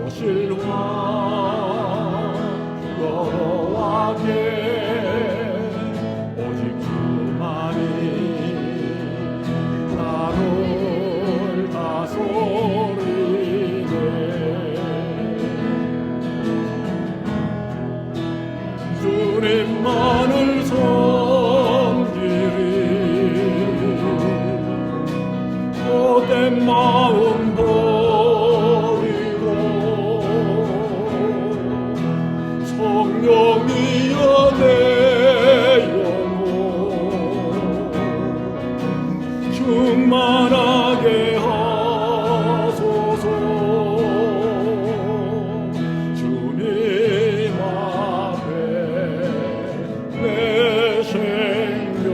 오실화 여호와께 오직 그만이 나를 다스리네. 주님만을 섬기리 못된 마음 버리고 성령이여 내 영혼 충만하게 하소서. 주님 앞에 내 생명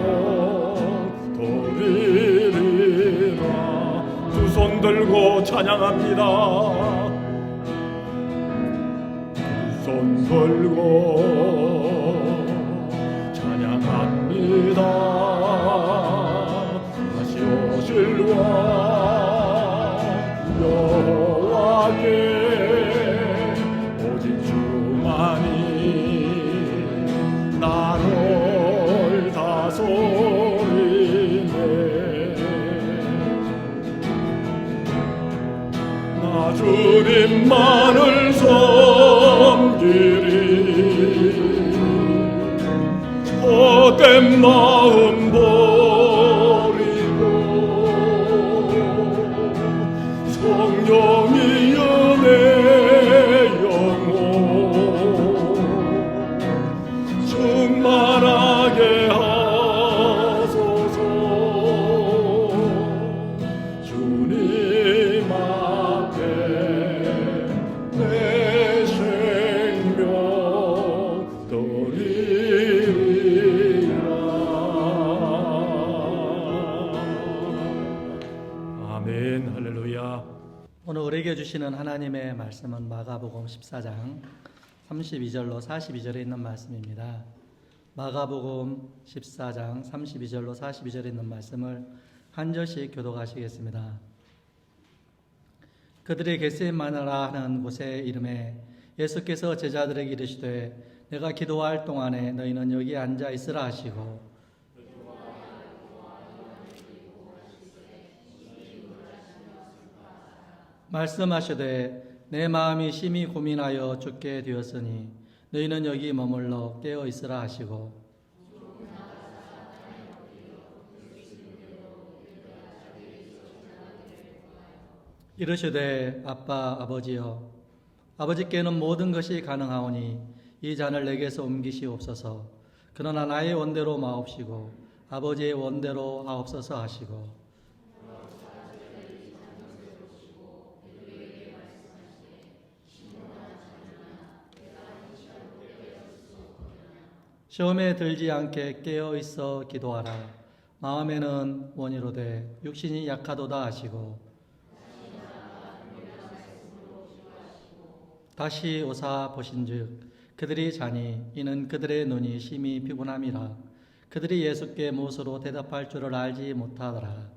드리리라. 두 손 들고 찬양합니다. 두 손 들고 찬양합니다. 다시 오실 왕 여호와께 오직 주만이 나를 다스리네. 나 주님만을 섬기리 헛된 마음 버리고 성령이여 내 영혼 충만하게 하소서. 주님 앞에 내 생명 드리리라. 아멘. 할렐루야. 오늘 우리에게 주시는 하나님의 말씀은 마가복음 14장 32절로 42절에 있는 말씀입니다. 마가복음 14장 32절로 42절에 있는 말씀을 한 절씩 교독하시겠습니다. 그들이 겟세마네라 하는 곳에 이름에 예수께서 제자들에게 이르시되 내가 기도할 동안에 너희는 여기 앉아 있으라 하시고 말씀하시되 내 마음이 심히 고민하여 죽게 되었으니 너희는 여기 머물러 깨어 있으라 하시고 이르시되 아빠 아버지여 아버지께는 모든 것이 가능하오니 이 잔을 내게서 옮기시옵소서. 그러나 나의 원대로 마옵시고 아버지의 원대로 하옵소서 하시고 시험에 들지 않게 깨어 있어 기도하라. 마음에는 원이로되 육신이 약하도다 하시고 다시 오사 보신즉 그들이 자니 이는 그들의 눈이 심히 피곤함이라. 그들이 예수께 무엇으로 대답할 줄을 알지 못하더라.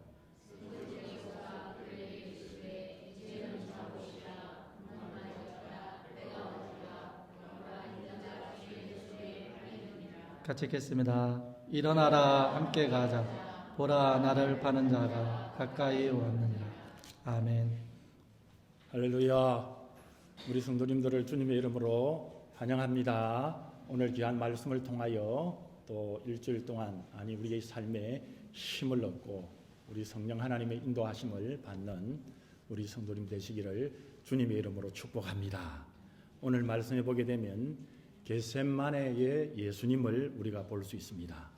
같이 읽겠습니다. 일어나라 함께 가자. 보라 나를 파는 자가 가까이 왔느니라. 아멘. 할렐루야. 우리 성도님들을 주님의 이름으로 환영합니다. 오늘 귀한 말씀을 통하여 또 일주일 동안 우리의 삶에 힘을 얻고 우리 성령 하나님의 인도하심을 받는 우리 성도님 되시기를 주님의 이름으로 축복합니다. 오늘 말씀해 보게 되면 겟세마네의 예수님을 우리가 볼 수 있습니다.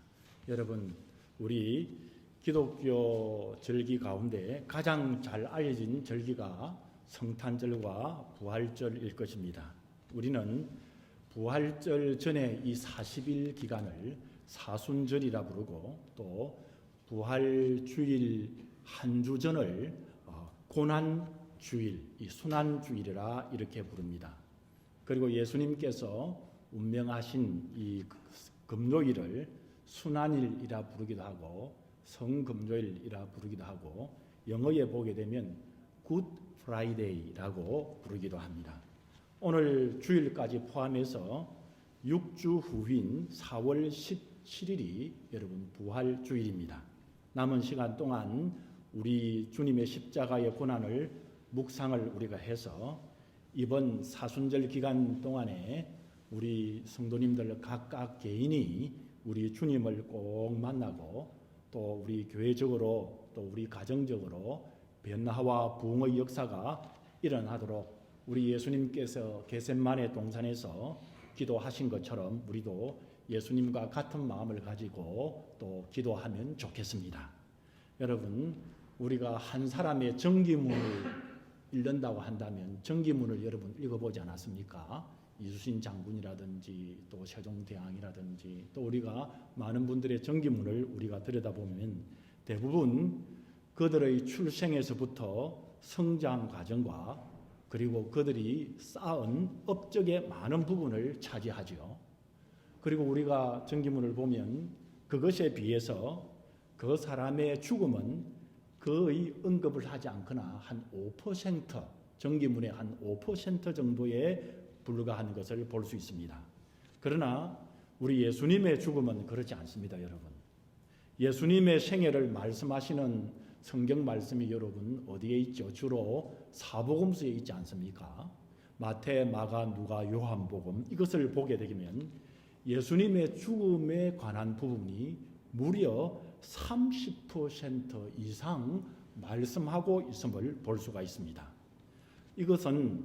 여러분, 우리 기독교 절기 가운데 가장 잘 알려진 절기가 성탄절과 부활절일 것입니다. 우리는 부활절 전에 이 40일 기간을 사순절이라 부르고 또 부활주일 한 주 전을 고난주일, 이 순환주일이라 이렇게 부릅니다. 그리고 예수님께서 운명하신 이 금요일을 순환일이라 부르기도 하고 성금요일이라 부르기도 하고 영어에 보게 되면 굿 프라이데이라고 부르기도 합니다. 오늘 주일까지 포함해서 6주 후인 4월 17일이 여러분 부활주일입니다. 남은 시간 동안 우리 주님의 십자가의 고난을 묵상을 우리가 해서 이번 사순절 기간 동안에 우리 성도님들 각각 개인이 우리 주님을 꼭 만나고 또 우리 교회적으로 또 우리 가정적으로 변화와 부흥의 역사가 일어나도록 우리 예수님께서 겟세마네 동산에서 기도하신 것처럼 우리도 예수님과 같은 마음을 가지고 또 기도하면 좋겠습니다. 여러분, 우리가 한 사람의 정기문을 읽는다고 한다면 정기문을 여러분 읽어보지 않았습니까? 이수신 장군이라든지 또 세종대왕이라든지 또 우리가 많은 분들의 정기문을 우리가 들여다보면 대부분 그들의 출생에서부터 성장 과정과 그리고 그들이 쌓은 업적의 많은 부분을 차지하죠. 그리고 우리가 정기문을 보면 그것에 비해서 그 사람의 죽음은 거의 언급을 하지 않거나 한 5%, 정기문의 한 5% 정도에 불과한 것을 볼 수 있습니다. 그러나 우리 예수님의 죽음은 그렇지 않습니다, 여러분. 예수님의 생애를 말씀하시는 성경 말씀이 여러분 어디에 있죠? 주로 사복음서에 있지 않습니까? 마태, 마가, 누가, 요한복음 이것을 보게 되면 예수님의 죽음에 관한 부분이 무려 30% 이상 말씀하고 있음을 볼 수가 있습니다. 이것은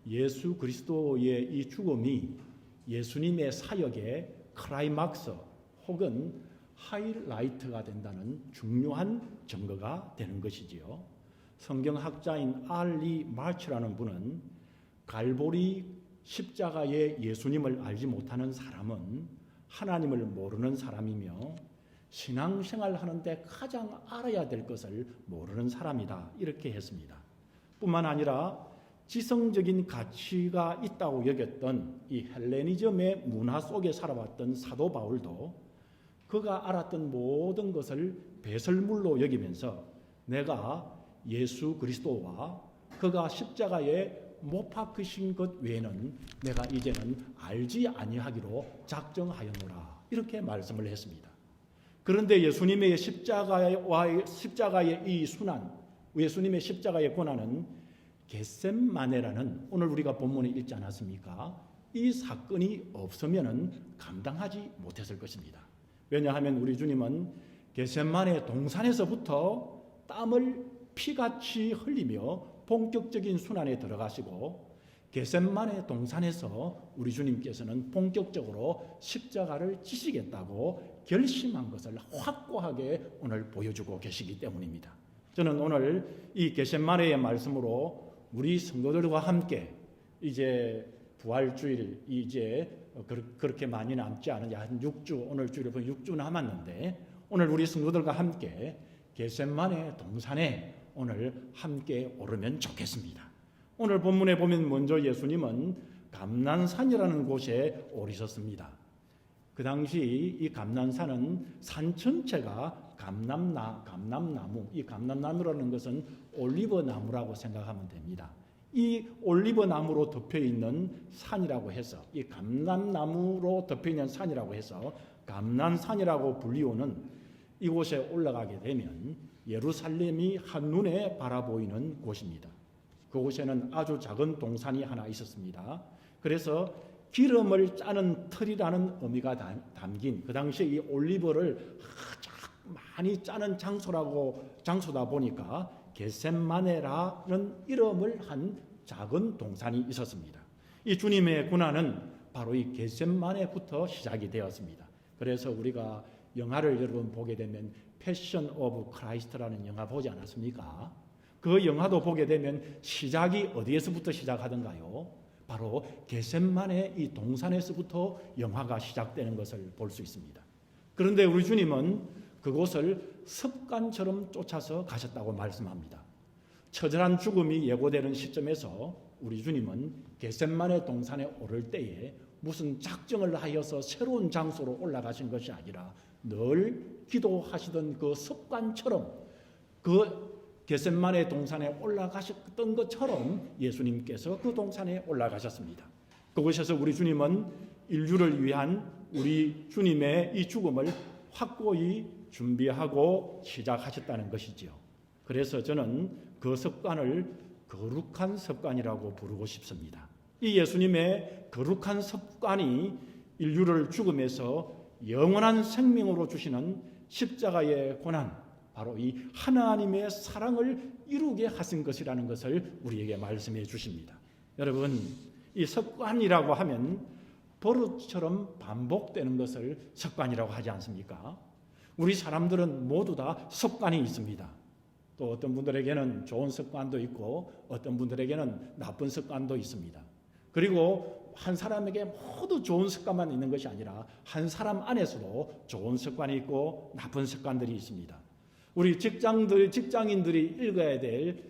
예수 그리스도의 이 죽음이 예수님의 사역의 클라이막스 혹은 하이라이트가 된다는 중요한 증거가 되는 것이지요. 성경학자인 알리 마츠라는 분은 갈보리 십자가의 예수님을 알지 못하는 사람은 하나님을 모르는 사람이며 신앙생활 하는데 가장 알아야 될 것을 모르는 사람이다, 이렇게 했습니다. 뿐만 아니라 지성적인 가치가 있다고 여겼던 이 헬레니즘의 문화 속에 살아왔던 사도 바울도 그가 알았던 모든 것을 배설물로 여기면서 내가 예수 그리스도와 그가 십자가에 못 박히신 것 외에는 내가 이제는 알지 아니하기로 작정하였노라, 이렇게 말씀을 했습니다. 그런데 예수님의 십자가의 이 순환, 예수님의 십자가의 고난은 겟세마네라는 오늘 우리가 본문에 읽지 않았습니까? 이 사건이 없으면 감당하지 못했을 것입니다. 왜냐하면 우리 주님은 겟세마네 동산에서부터 땀을 피같이 흘리며 본격적인 순환에 들어가시고 겟세마네 동산에서 우리 주님께서는 본격적으로 십자가를 지시겠다고 결심한 것을 확고하게 오늘 보여주고 계시기 때문입니다. 저는 오늘 이 겟세마네의 말씀으로 우리 성도들과 함께 이제 부활주일 이제 그렇게 많이 남지 않은 한 6주, 오늘 주일을 보면 6주 남았는데 오늘 우리 성도들과 함께 겟세마네 동산에 오늘 함께 오르면 좋겠습니다. 오늘 본문에 보면 먼저 예수님은 감난산이라는 곳에 오르셨습니다. 그 당시 이 감난산은 산 전체가 감람나무, 이 감람나무라는 것은 올리브 나무라고 생각하면 됩니다. 이 올리브 나무로 덮여 있는 산이라고 해서 이 감람나무로 덮여 있는 산이라고 해서 감난산이라고 불리우는 이곳에 올라가게 되면 예루살렘이 한눈에 바라보이는 곳입니다. 그곳에는 아주 작은 동산이 하나 있었습니다. 그래서 기름을 짜는 틀이라는 의미가 담긴 그 당시에 이 올리브를 많이 짜는 장소다 보니까 겟세마네라는 이름을 한 작은 동산이 있었습니다. 이 주님의 고난은 바로 이 겟세마네부터 시작이 되었습니다. 그래서 우리가 영화를 여러분 보게 되면 패션 오브 크라이스트라는 영화 보지 않았습니까? 그 영화도 보게 되면 시작이 어디에서부터 시작하던가요? 바로 겟세마네 이 동산에서부터 영화가 시작되는 것을 볼 수 있습니다. 그런데 우리 주님은 그곳을 습관처럼 쫓아서 가셨다고 말씀합니다. 처절한 죽음이 예고되는 시점에서 우리 주님은 겟세마네 동산에 오를 때에 무슨 작정을 하여서 새로운 장소로 올라가신 것이 아니라 늘 기도하시던 그 습관처럼 그 겟셋마네 동산에 올라가셨던 것처럼 예수님께서 그 동산에 올라가셨습니다. 그곳에서 우리 주님은 인류를 위한 우리 주님의 이 죽음을 확고히 준비하고 시작하셨다는 것이지요. 그래서 저는 그 습관을 거룩한 습관이라고 부르고 싶습니다. 이 예수님의 거룩한 습관이 인류를 죽음에서 영원한 생명으로 주시는 십자가의 고난, 바로 이 하나님의 사랑을 이루게 하신 것이라는 것을 우리에게 말씀해 주십니다. 여러분, 이 습관이라고 하면 버릇처럼 반복되는 것을 습관이라고 하지 않습니까? 우리 사람들은 모두 다 습관이 있습니다. 또 어떤 분들에게는 좋은 습관도 있고 어떤 분들에게는 나쁜 습관도 있습니다. 그리고 한 사람에게 모두 좋은 습관만 있는 것이 아니라 한 사람 안에서도 좋은 습관이 있고 나쁜 습관들이 있습니다. 우리 직장인들이 읽어야 될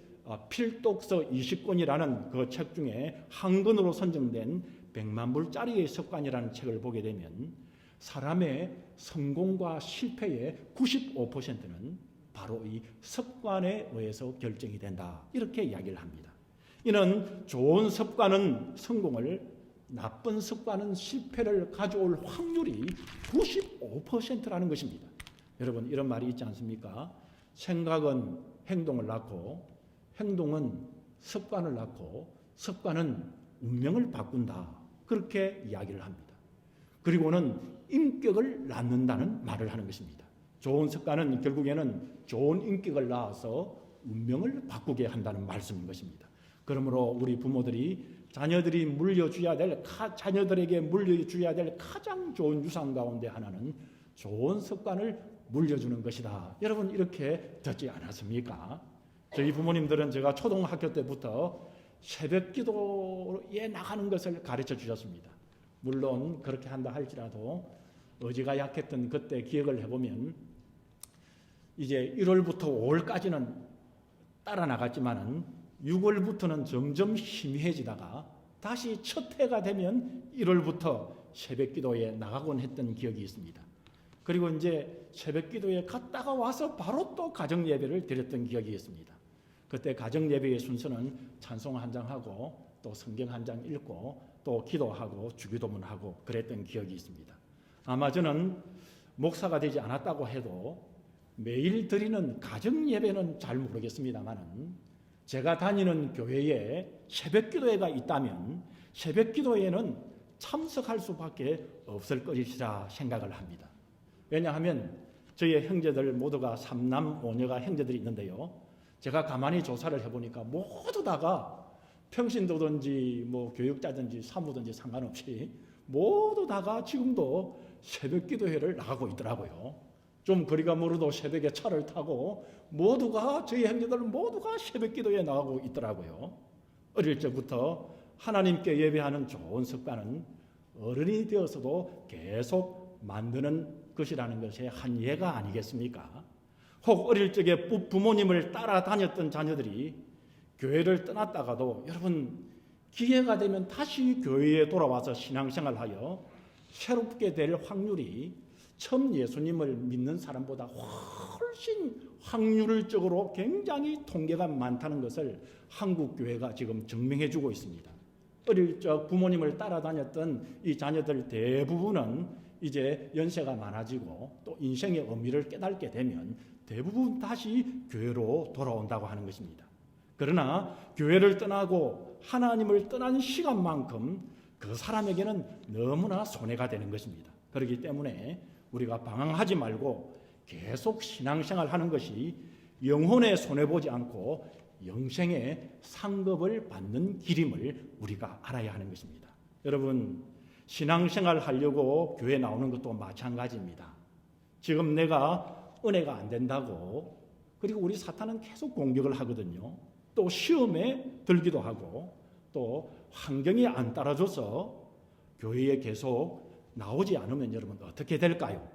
필독서 20권이라는 그 책 중에 한 권으로 선정된 100만 불짜리의 습관이라는 책을 보게 되면 사람의 성공과 실패의 95%는 바로 이 습관에 의해서 결정이 된다. 이렇게 이야기를 합니다. 이는 좋은 습관은 성공을, 나쁜 습관은 실패를 가져올 확률이 95%라는 것입니다. 여러분, 이런 말이 있지 않습니까? 생각은 행동을 낳고 행동은 습관을 낳고 습관은 운명을 바꾼다. 그렇게 이야기를 합니다. 그리고는 인격을 낳는다는 말을 하는 것입니다. 좋은 습관은 결국에는 좋은 인격을 낳아서 운명을 바꾸게 한다는 말씀인 것입니다. 그러므로 우리 부모들이 자녀들에게 물려줘야 될 가장 좋은 유산 가운데 하나는 좋은 습관을 물려주는 것이다. 여러분, 이렇게 듣지 않았습니까? 저희 부모님들은 제가 초등학교 때부터 새벽 기도에 나가는 것을 가르쳐 주셨습니다. 물론 그렇게 한다 할지라도 의지가 약했던 그때 기억을 해보면 이제 1월부터 5월까지는 따라 나갔지만은 6월부터는 점점 희미해지다가 다시 첫 해가 되면 1월부터 새벽 기도에 나가곤 했던 기억이 있습니다. 그리고 이제 새벽 기도에 갔다가 와서 바로 또 가정 예배를 드렸던 기억이 있습니다. 그때 가정 예배의 순서는 찬송 한 장 하고 또 성경 한 장 읽고 또 기도하고 주기도문하고 그랬던 기억이 있습니다. 아마 저는 목사가 되지 않았다고 해도 매일 드리는 가정 예배는 잘 모르겠습니다만은 제가 다니는 교회에 새벽 기도회가 있다면 새벽 기도회에는 참석할 수밖에 없을 것이라 생각을 합니다. 왜냐하면 저희 형제들 모두가 3남 5녀가 형제들이 있는데요. 제가 가만히 조사를 해보니까 모두 다가 평신도든지 뭐 교육자든지 사무든지 상관없이 모두 다가 지금도 새벽 기도회를 나가고 있더라고요. 좀 거리가 멀어도 새벽에 차를 타고 모두가 저희 형제들은 모두가 새벽 기도에 나가고 있더라고요. 어릴 적부터 하나님께 예배하는 좋은 습관은 어른이 되어서도 계속 만드는 것이라는 것의 한 예가 아니겠습니까? 혹 어릴 적에 부모님을 따라다녔던 자녀들이 교회를 떠났다가도 여러분 기회가 되면 다시 교회에 돌아와서 신앙생활하여 새롭게 될 확률이 처음 예수님을 믿는 사람보다 훨씬 확률적으로 굉장히 통계가 많다는 것을 한국 교회가 지금 증명해주고 있습니다. 어릴 적 부모님을 따라다녔던 이 자녀들 대부분은 이제 연세가 많아지고 또 인생의 의미를 깨닫게 되면 대부분 다시 교회로 돌아온다고 하는 것입니다. 그러나 교회를 떠나고 하나님을 떠난 시간만큼 그 사람에게는 너무나 손해가 되는 것입니다. 그렇기 때문에 우리가 방황하지 말고 계속 신앙생활 하는 것이 영혼에 손해보지 않고 영생의 상급을 받는 길임을 우리가 알아야 하는 것입니다. 여러분, 신앙생활 하려고 교회 나오는 것도 마찬가지입니다. 지금 내가 은혜가 안 된다고, 그리고 우리 사탄은 계속 공격을 하거든요. 또 시험에 들기도 하고 또 환경이 안 따라줘서 교회에 계속 나오지 않으면 여러분 어떻게 될까요?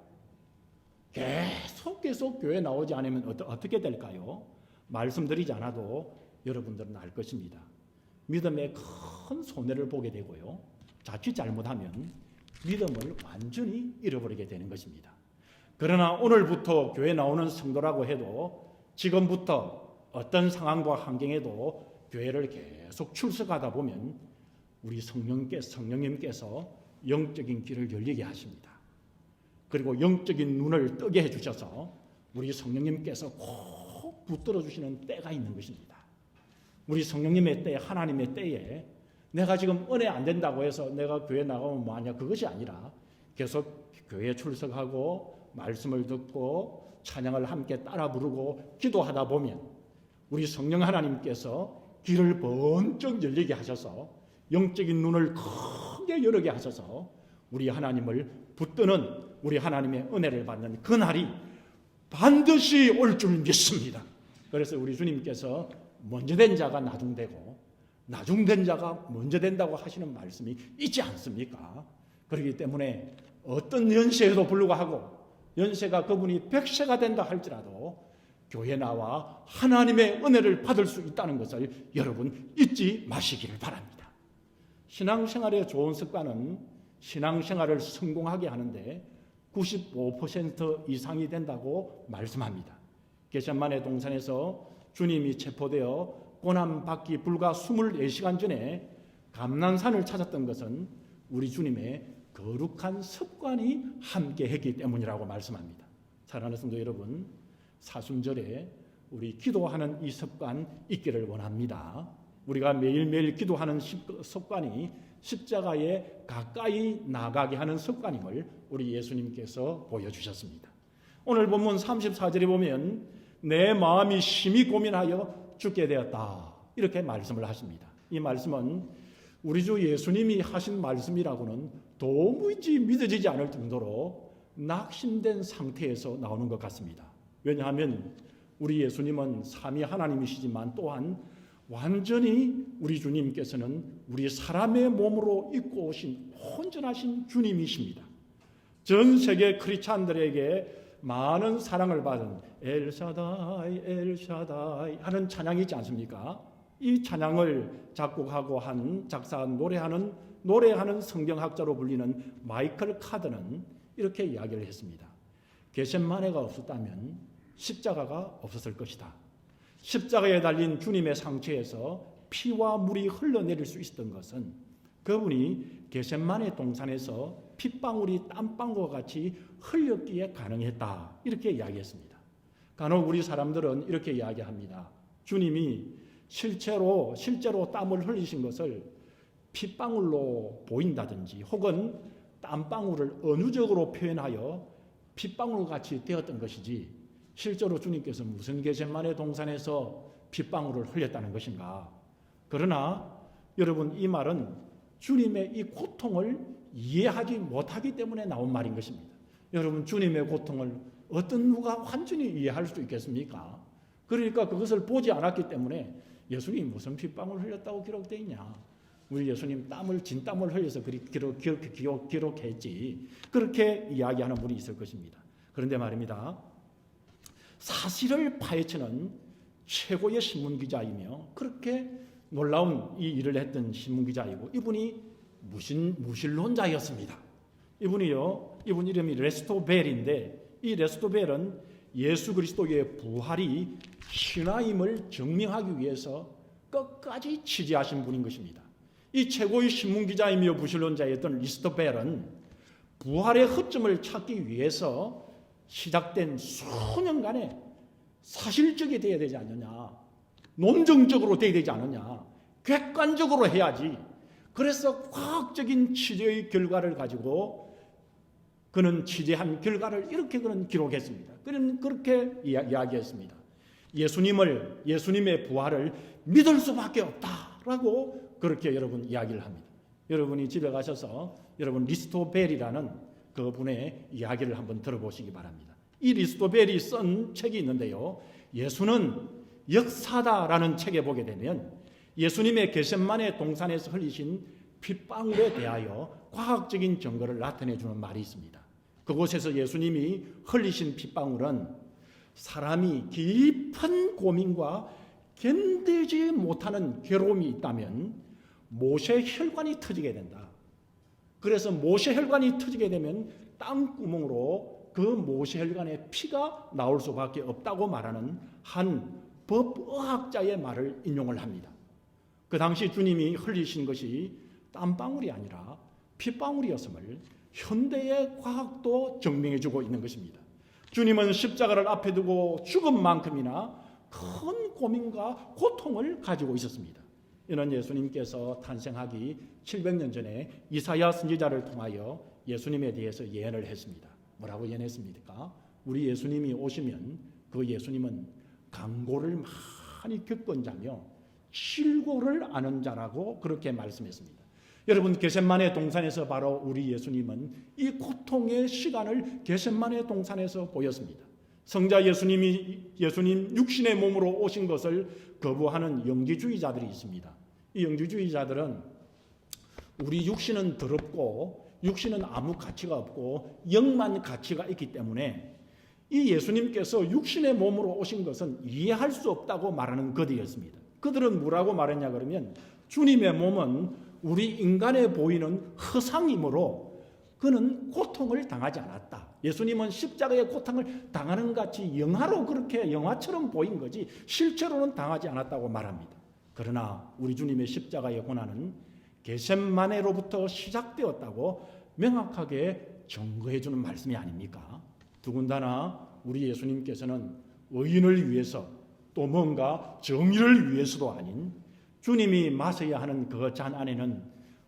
계속 교회 나오지 않으면 어떻게 될까요? 말씀드리지 않아도 여러분들은 알 것입니다. 믿음에 큰 손해를 보게 되고요. 자칫 잘못하면 믿음을 완전히 잃어버리게 되는 것입니다. 그러나 오늘부터 교회 나오는 성도라고 해도 지금부터 어떤 상황과 환경에도 교회를 계속 출석하다 보면 우리 성령님께서 영적인 길을 열리게 하십니다. 그리고 영적인 눈을 뜨게 해주셔서 우리 성령님께서 꼭 붙들어 주시는 때가 있는 것입니다. 우리 성령님의 때, 하나님의 때에 내가 지금 은혜 안 된다고 해서 내가 교회 나가면 뭐하냐, 그것이 아니라 계속 교회에 출석하고 말씀을 듣고 찬양을 함께 따라 부르고 기도하다 보면 우리 성령 하나님께서 길을 번쩍 열리게 하셔서 영적인 눈을 크게 열게 하셔서 우리 하나님을 붙드는, 우리 하나님의 은혜를 받는 그날이 반드시 올 줄 믿습니다. 그래서 우리 주님께서 먼저 된 자가 나중되고 나중된 자가 먼저 된다고 하시는 말씀이 있지 않습니까? 그렇기 때문에 어떤 연세에도 불구하고 연세가 그분이 100세가 된다 할지라도 교회 나와 하나님의 은혜를 받을 수 있다는 것을 여러분 잊지 마시기를 바랍니다. 신앙생활의 좋은 습관은 신앙생활을 성공하게 하는데 95% 이상이 된다고 말씀합니다. 겟세마네 동산에서 주님이 체포되어 고난받기 불과 24시간 전에 감난산을 찾았던 것은 우리 주님의 거룩한 습관이 함께했기 때문이라고 말씀합니다. 사랑하는 성도 여러분, 사순절에 우리 기도하는 이 습관 있기를 원합니다. 우리가 매일매일 기도하는 습관이 십자가에 가까이 나가게 하는 습관임을 우리 예수님께서 보여주셨습니다. 오늘 본문 34절에 보면 내 마음이 심히 고민하여 죽게 되었다, 이렇게 말씀을 하십니다. 이 말씀은 우리 주 예수님이 하신 말씀이라고는 도무지 믿어지지 않을 정도로 낙심된 상태에서 나오는 것 같습니다. 왜냐하면 우리 예수님은 삼위 하나님이시지만 또한 완전히 우리 주님께서는 우리 사람의 몸으로 입고 오신 온전하신 주님이십니다. 전 세계 크리스찬들에게 많은 사랑을 받은 엘샤다이 엘샤다이 하는 찬양이 있지 않습니까? 이 찬양을 작곡하고 작사한 노래하는 성경학자로 불리는 마이클 카드는 이렇게 이야기를 했습니다. 겟세마네가 없었다면 십자가가 없었을 것이다. 십자가에 달린 주님의 상처에서 피와 물이 흘러내릴 수 있었던 것은 그분이 겟세마네 동산에서 핏방울이 땀방울과 같이 흘렸기에 가능했다, 이렇게 이야기했습니다. 간혹 우리 사람들은 이렇게 이야기합니다. 주님이 실제로 땀을 흘리신 것을 핏방울로 보인다든지 혹은 땀방울을 은유적으로 표현하여 핏방울 같이 되었던 것이지 실제로 주님께서 무슨 겟세마네 동산에서 핏방울을 흘렸다는 것인가? 그러나 여러분, 이 말은 주님의 이 고통을 이해하지 못하기 때문에 나온 말인 것입니다. 여러분, 주님의 고통을 어떤 누가 완전히 이해할 수 있겠습니까? 그러니까 그것을 보지 않았기 때문에 예수님이 무슨 핏방울 흘렸다고 기록되어 있냐? 우리 예수님 진땀을 흘려서 그렇게 기록했지. 그렇게 이야기하는 분이 있을 것입니다. 그런데 말입니다. 사실을 파헤치는 최고의 신문기자이며 그렇게 놀라운 이 일을 했던 신문기자이고 이분이 무신론자였습니다. 이분 이름이 레스토 벨인데 이 레스토 벨은 예수 그리스도의 부활이 신화임을 증명하기 위해서 끝까지 취재하신 분인 것입니다. 이 최고의 신문기자이며 무신론자였던 레스토 벨은 부활의 허점을 찾기 위해서 시작된 수년간의 사실적이 되어야 되지 않느냐, 논증적으로 되어야 되지 않느냐, 객관적으로 해야지. 그래서 과학적인 취재의 결과를 가지고 그는 취재한 결과를 이렇게 그는 기록했습니다. 그는 그렇게 이야기했습니다. 예수님의 부활을 믿을 수밖에 없다라고 그렇게 여러분 이야기를 합니다. 여러분이 집에 가셔서 여러분 리스토벨이라는 그분의 이야기를 한번 들어보시기 바랍니다. 이 리스토벨이 쓴 책이 있는데요. 예수는 역사다라는 책에 보게 되면 예수님의 겟세마네 동산에서 흘리신 핏방울에 대하여 과학적인 증거를 나타내주는 말이 있습니다. 그곳에서 예수님이 흘리신 핏방울은 사람이 깊은 고민과 견디지 못하는 괴로움이 있다면 모세 혈관이 터지게 된다. 그래서 모세 혈관이 터지게 되면 땅구멍으로 그 모세 혈관에 피가 나올 수밖에 없다고 말하는 한 법의학자의 말을 인용을 합니다. 그 당시 주님이 흘리신 것이 땀방울이 아니라 핏방울이었음을 현대의 과학도 증명해주고 있는 것입니다. 주님은 십자가를 앞에 두고 죽음만큼이나 큰 고민과 고통을 가지고 있었습니다. 이는 예수님께서 탄생하기 700년 전에 이사야 선지자를 통하여 예수님에 대해서 예언을 했습니다. 뭐라고 예언했습니까? 우리 예수님이 오시면 그 예수님은 강고를 많이 겪은 자며 실고를 아는 자라고 그렇게 말씀했습니다. 여러분, 겟세마네 동산에서 바로 우리 예수님은 이 고통의 시간을 겟세마네 동산에서 보였습니다. 성자 예수님 육신의 몸으로 오신 것을 거부하는 영지주의자들이 있습니다. 이 영지주의자들은 우리 육신은 더럽고 육신은 아무 가치가 없고 영만 가치가 있기 때문에 이 예수님께서 육신의 몸으로 오신 것은 이해할 수 없다고 말하는 그들이었습니다. 그들은 뭐라고 말했냐 그러면 주님의 몸은 우리 인간에 보이는 허상이므로 그는 고통을 당하지 않았다. 예수님은 십자가의 고통을 당하는 같이 영화로 그렇게 영화처럼 보인 거지 실제로는 당하지 않았다고 말합니다. 그러나 우리 주님의 십자가의 고난은 겟세마네로부터 시작되었다고 명확하게 증거해 주는 말씀이 아닙니까? 더군다나 우리 예수님께서는 의인을 위해서 또 뭔가 정의를 위해서도 아닌 주님이 마셔야 하는 그 잔 안에는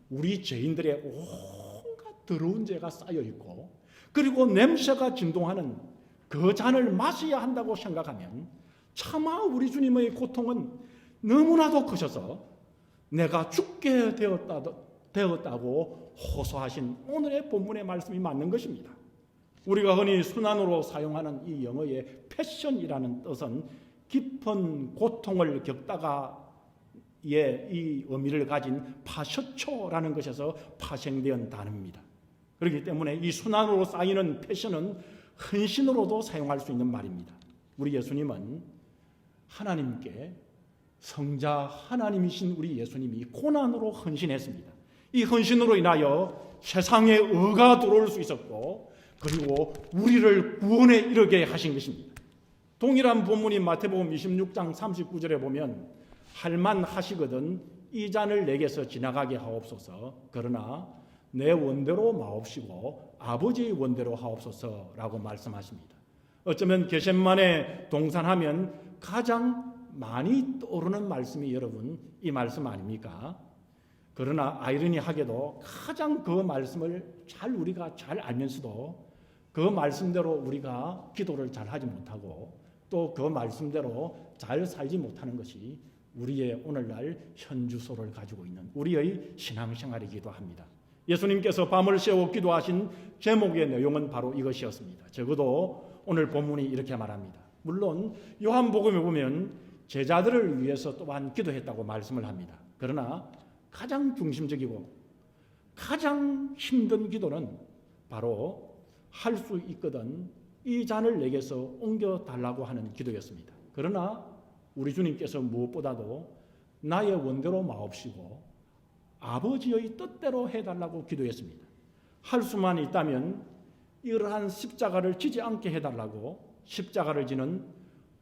우리 죄인들의 온갖 더러운 죄가 쌓여 있고 그리고 냄새가 진동하는 그 잔을 마셔야 한다고 생각하면 차마 우리 주님의 고통은 너무나도 크셔서 내가 죽게 되었다고 호소하신 오늘의 본문의 말씀이 맞는 것입니다. 우리가 흔히 순환어로 사용하는 이 영어의 패션이라는 뜻은 깊은 고통을 겪다가 이 의미를 가진 파셔초라는 것에서 파생된 단어입니다. 그렇기 때문에 이 순환으로 쌓이는 패션은 헌신으로도 사용할 수 있는 말입니다. 우리 예수님은 하나님께 성자 하나님이신 우리 예수님이 고난으로 헌신했습니다. 이 헌신으로 인하여 세상에 의가 들어올 수 있었고 그리고 우리를 구원에 이르게 하신 것입니다. 동일한 본문인 마태복음 26장 39절에 보면 할만하시거든 이 잔을 내게서 지나가게 하옵소서 그러나 내 원대로 마옵시고 아버지의 원대로 하옵소서라고 말씀하십니다. 어쩌면 겟세마네 동산하면 가장 많이 떠오르는 말씀이 여러분 이 말씀 아닙니까? 그러나 아이러니하게도 가장 그 말씀을 우리가 잘 알면서도 그 말씀대로 우리가 기도를 잘 하지 못하고 또 그 말씀대로 잘 살지 못하는 것이 우리의 오늘날 현주소를 가지고 있는 우리의 신앙생활이기도 합니다. 예수님께서 밤을 새워 기도하신 제목의 내용은 바로 이것이었습니다. 적어도 오늘 본문이 이렇게 말합니다. 물론 요한복음에 보면 제자들을 위해서 또한 기도했다고 말씀을 합니다. 그러나 가장 중심적이고 가장 힘든 기도는 바로 할 수 있거든 이 잔을 내게서 옮겨달라고 하는 기도였습니다. 그러나 우리 주님께서 무엇보다도 나의 원대로 마옵시고 아버지의 뜻대로 해달라고 기도했습니다. 할 수만 있다면 이러한 십자가를 지지 않게 해달라고 십자가를 지는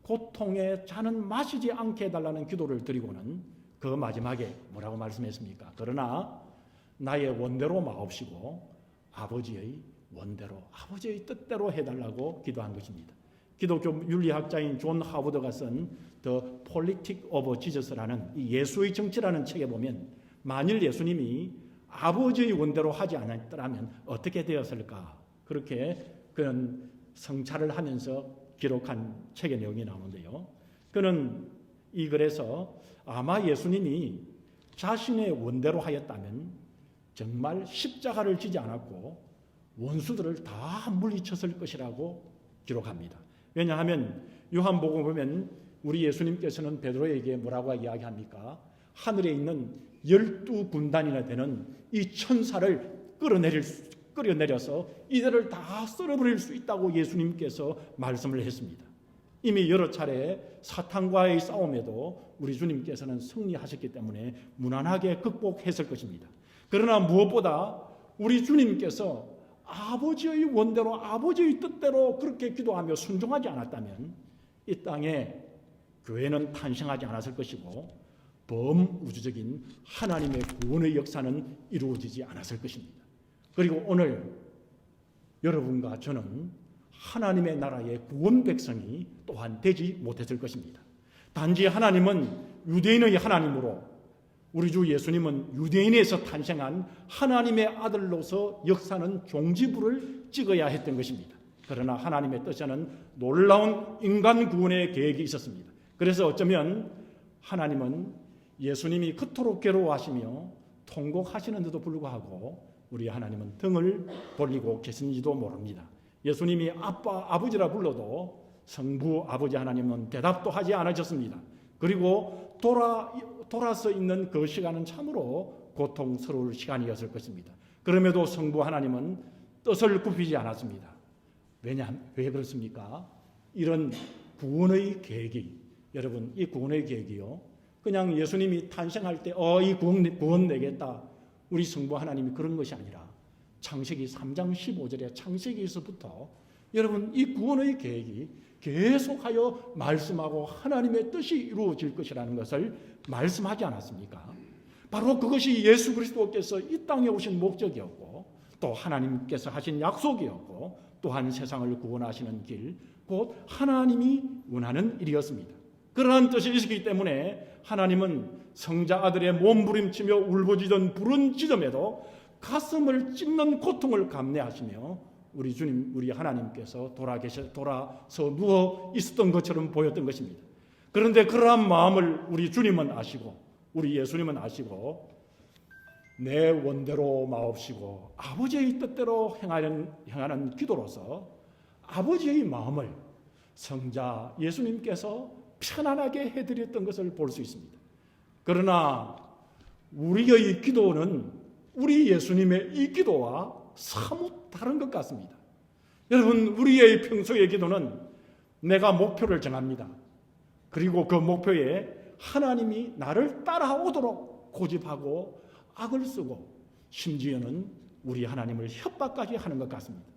고통의 잔은 마시지 않게 해달라는 기도를 드리고는 그 마지막에 뭐라고 말씀했습니까? 그러나 나의 원대로 마옵시고 아버지의 원대로 아버지의 뜻대로 해달라고 기도한 것입니다. 기독교 윤리학자인 존 하워드가 쓴 The Politics of Jesus라는 이 예수의 정치라는 책에 보면 만일 예수님이 아버지의 원대로 하지 않았더라면 어떻게 되었을까? 그렇게 그는 성찰을 하면서 기록한 책의 내용이 나오는데요. 그는 이 글에서 아마 예수님이 자신의 원대로 하였다면 정말 십자가를 지지 않았고 원수들을 다 물리쳤을 것이라고 기록합니다. 왜냐하면 요한복음 보면 우리 예수님께서는 베드로에게 뭐라고 이야기합니까? 하늘에 있는 12군단이나 되는 이 천사를 끌어내려서 이들을 다 썰어버릴 수 있다고 예수님께서 말씀을 했습니다. 이미 여러 차례 사탄과의 싸움에도 우리 주님께서는 승리하셨기 때문에 무난하게 극복했을 것입니다. 그러나 무엇보다 우리 주님께서 아버지의 원대로 아버지의 뜻대로 그렇게 기도하며 순종하지 않았다면 이 땅에 교회는 탄생하지 않았을 것이고 범우주적인 하나님의 구원의 역사는 이루어지지 않았을 것입니다. 그리고 오늘 여러분과 저는 하나님의 나라의 구원 백성이 또한 되지 못했을 것입니다. 단지 하나님은 유대인의 하나님으로, 우리 주 예수님은 유대인에서 탄생한 하나님의 아들로서 역사는 종지부를 찍어야 했던 것입니다. 그러나 하나님의 뜻에는 놀라운 인간 구원의 계획이 있었습니다. 그래서 어쩌면 하나님은 예수님이 그토록 괴로워하시며 통곡하시는데도 불구하고 우리 하나님은 등을 돌리고 계신지도 모릅니다. 예수님이 아버지라 불러도 성부 아버지 하나님은 대답도 하지 않으셨습니다. 그리고 돌아서 있는 그 시간은 참으로 고통스러울 시간이었을 것입니다. 그럼에도 성부 하나님은 뜻을 굽히지 않았습니다. 왜 그렇습니까? 이런 구원의 계획이, 여러분, 이 구원의 계획이요, 그냥 예수님이 탄생할 때 이 구원 내겠다, 우리 성부 하나님이 그런 것이 아니라 창세기 3장 15절에 창세기에서부터 여러분 이 구원의 계획이 계속하여 말씀하고 하나님의 뜻이 이루어질 것이라는 것을 말씀하지 않았습니까? 바로 그것이 예수 그리스도께서 이 땅에 오신 목적이었고 또 하나님께서 하신 약속이었고 또한 세상을 구원하시는 길, 곧 하나님이 원하는 일이었습니다. 그러한 뜻이 있었기 때문에 하나님은 성자 아들의 몸부림치며 울부짖던 부른 지점에도 가슴을 찢는 고통을 감내하시며 우리 주님, 우리 하나님께서 돌아서 누워 있었던 것처럼 보였던 것입니다. 그런데 그러한 마음을 우리 주님은 아시고, 우리 예수님은 아시고, 내 원대로 마옵시고 아버지의 뜻대로 행하는 기도로서 아버지의 마음을 성자 예수님께서 편안하게 해드렸던 것을 볼 수 있습니다. 그러나 우리의 기도는 우리 예수님의 이 기도와 사뭇 다른 것 같습니다. 여러분, 우리의 평소의 기도는 내가 목표를 정합니다. 그리고 그 목표에 하나님이 나를 따라오도록 고집하고 악을 쓰고 심지어는 우리 하나님을 협박까지 하는 것 같습니다.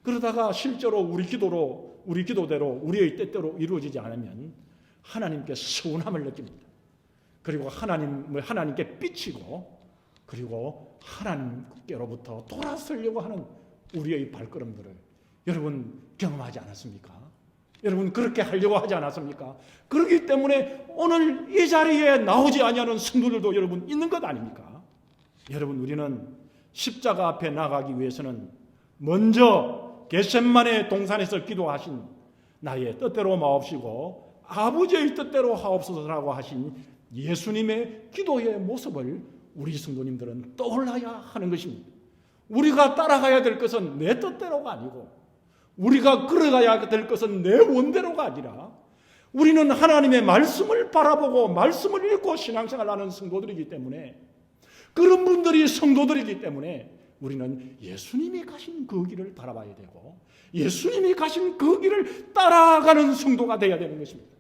그러다가 실제로 우리 기도대로 우리의 뜻대로 이루어지지 않으면 하나님께 서운함을 느낍니다. 그리고 하나님께 삐치고 그리고 하나님께로부터 돌아서려고 하는 우리의 발걸음들을 여러분 경험하지 않았습니까? 여러분 그렇게 하려고 하지 않았습니까? 그렇기 때문에 오늘 이 자리에 나오지 아니하는 성도들도 여러분 있는 것 아닙니까? 여러분 우리는 십자가 앞에 나가기 위해서는 먼저 겟세마네 동산에서 기도하신 나의 뜻대로 마옵시고 아버지의 뜻대로 하옵소서라고 하신 예수님의 기도의 모습을 우리 성도님들은 떠올라야 하는 것입니다. 우리가 따라가야 될 것은 내 뜻대로가 아니고 우리가 걸어가야 될 것은 내 원대로가 아니라 우리는 하나님의 말씀을 바라보고 말씀을 읽고 신앙생활하는 성도들이기 때문에 그런 분들이 성도들이기 때문에 우리는 예수님이 가신 그 길을 바라봐야 되고 예수님이 가신 그 길을 따라가는 성도가 되어야 되는 것입니다.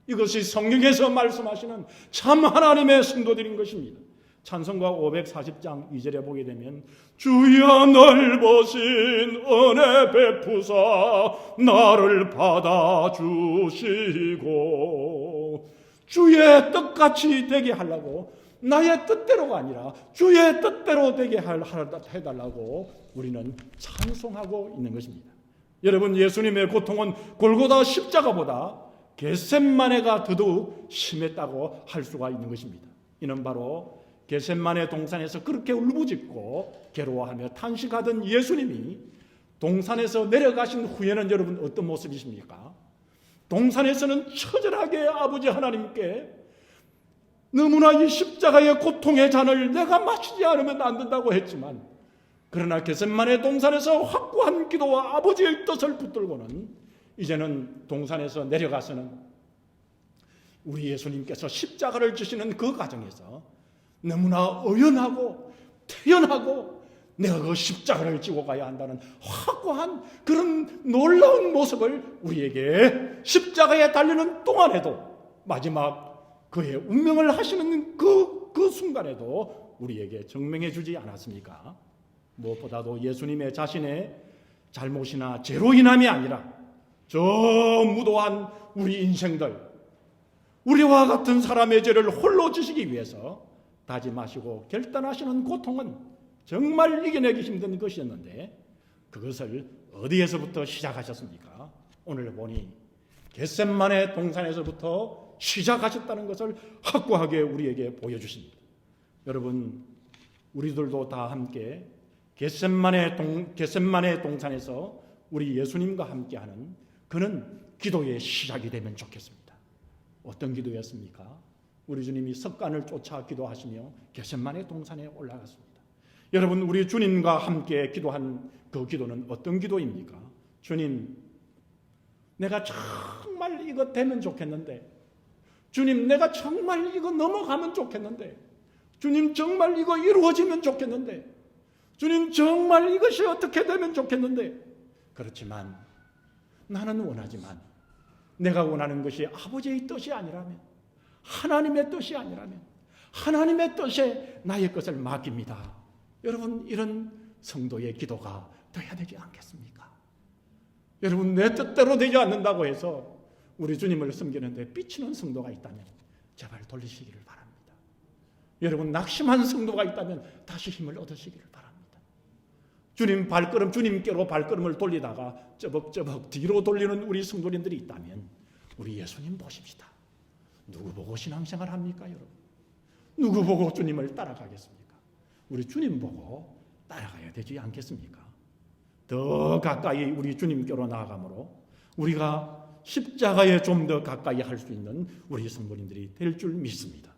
이것이 성경에서 말씀하시는 참 하나님의 성도들인 것입니다. 찬송가 540장 2절에 보게 되면 주여 넓으신 은혜 베푸사 나를 받아주시고 주의 뜻같이 되게 하려고 나의 뜻대로가 아니라 주의 뜻대로 되게 해달라고 우리는 찬송하고 있는 것입니다. 여러분 예수님의 고통은 골고다 십자가보다 겟세마네가 더더욱 심했다고 할 수가 있는 것입니다. 이는 바로 겟세마네 동산에서 그렇게 울부짖고 괴로워하며 탄식하던 예수님이 동산에서 내려가신 후에는 여러분 어떤 모습이십니까? 동산에서는 처절하게 아버지 하나님께 너무나 이 십자가의 고통의 잔을 내가 마시지 않으면 안 된다고 했지만 그러나 겟세마네 동산에서 확고한 기도와 아버지의 뜻을 붙들고는 이제는 동산에서 내려가서는 우리 예수님께서 십자가를 지시는 그 과정에서 너무나 의연하고 태연하고 내가 그 십자가를 지고 가야 한다는 확고한 그런 놀라운 모습을 우리에게 십자가에 달리는 동안에도 마지막 그의 운명을 하시는 그 순간에도 우리에게 증명해 주지 않았습니까? 무엇보다도 예수님의 자신의 잘못이나 죄로 인함이 아니라 저 무도한 우리 인생들, 우리와 같은 사람의 죄를 홀로 지시기 위해서 다짐하시고 결단하시는 고통은 정말 이겨내기 힘든 것이었는데 그것을 어디에서부터 시작하셨습니까? 오늘 보니 겟셋마네 동산에서부터 시작하셨다는 것을 확고하게 우리에게 보여주십니다. 여러분, 우리들도 다 함께 겟셋마네 동산에서 우리 예수님과 함께하는 그는 기도의 시작이 되면 좋겠습니다. 어떤 기도였습니까? 우리 주님이 석간을 쫓아 기도하시며 겟셋마네 동산에 올라갔습니다. 여러분, 우리 주님과 함께 기도한 그 기도는 어떤 기도입니까? 주님, 내가 정말 이거 되면 좋겠는데, 주님, 내가 정말 이거 넘어가면 좋겠는데, 주님, 정말 이거 이루어지면 좋겠는데, 주님, 정말 이것이 어떻게 되면 좋겠는데, 그렇지만 나는 원하지만 내가 원하는 것이 아버지의 뜻이 아니라면, 하나님의 뜻이 아니라면 하나님의 뜻에 나의 것을 맡깁니다. 여러분, 이런 성도의 기도가 돼야 되지 않겠습니까? 여러분, 내 뜻대로 되지 않는다고 해서 우리 주님을 섬기는데 삐치는 성도가 있다면 제발 돌리시기를 바랍니다. 여러분, 낙심한 성도가 있다면 다시 힘을 얻으시기를 바랍니다. 주님 발걸음, 주님께로 발걸음을 돌리다가 쩌벅쩌벅 뒤로 돌리는 우리 성도님들이 있다면 우리 예수님 보십시다. 누구 보고 신앙생활 합니까, 여러분? 누구 보고 주님을 따라가겠습니까? 우리 주님 보고 따라가야 되지 않겠습니까? 더 가까이 우리 주님께로 나아가므로 우리가 십자가에 좀 더 가까이 할 수 있는 우리 성도님들이 될 줄 믿습니다.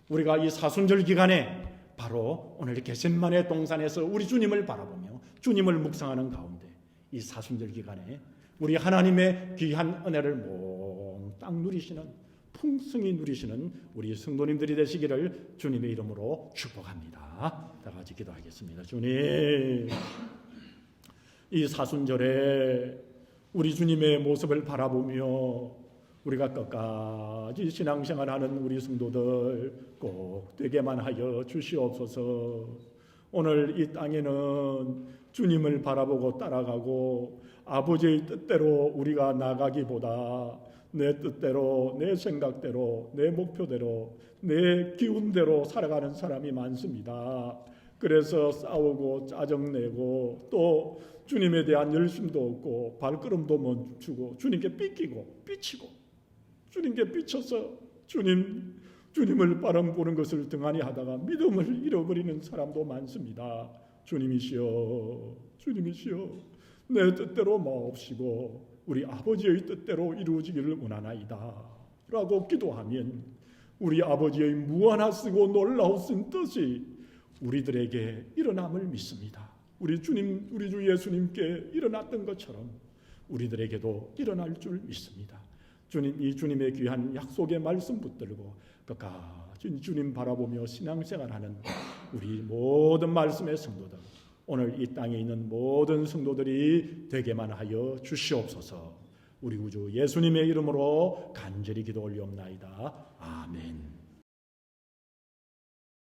우리가 이 사순절 기간에 바로 오늘 겟셋마네 동산에서 우리 주님을 바라보며 주님을 묵상하는 가운데 이 사순절 기간에 우리 하나님의 귀한 은혜를 몽땅 누리시는, 풍성히 누리시는 우리 성도님들이 되시기를 주님의 이름으로 축복합니다. 다 같이 기도하겠습니다. 주님, 이 사순절에 우리 주님의 모습을 바라보며 우리가 끝까지 신앙생활하는 우리 성도들 꼭 되게만 하여 주시옵소서. 오늘 이 땅에는 주님을 바라보고 따라가고 아버지의 뜻대로 우리가 나가기보다 내 뜻대로, 내 생각대로, 내 목표대로, 내 기운대로 살아가는 사람이 많습니다. 그래서 싸우고 짜증내고 또 주님에 대한 열심도 없고 발걸음도 멈추고 주님께 삐치고 주님께 삐쳐서 주님을 바라보는 것을 등한히 하다가 믿음을 잃어버리는 사람도 많습니다. 주님이시여 내 뜻대로 마옵시고 우리 아버지의 뜻대로 이루어지기를 원하나이다 라고 기도하면 우리 아버지의 무한하시고 놀라우신 뜻이 우리들에게 일어남을 믿습니다. 우리 주 예수님께 일어났던 것처럼 우리들에게도 일어날 줄 믿습니다. 이 주님의 귀한 약속의 말씀 붙들고 끝까지 주님 바라보며 신앙생활하는 우리 모든 말씀의 성도들, 오늘 이 땅에 있는 모든 성도들이 되게만 하여 주시옵소서. 우리 구주 예수님의 이름으로 간절히 기도 올리옵나이다. 아멘.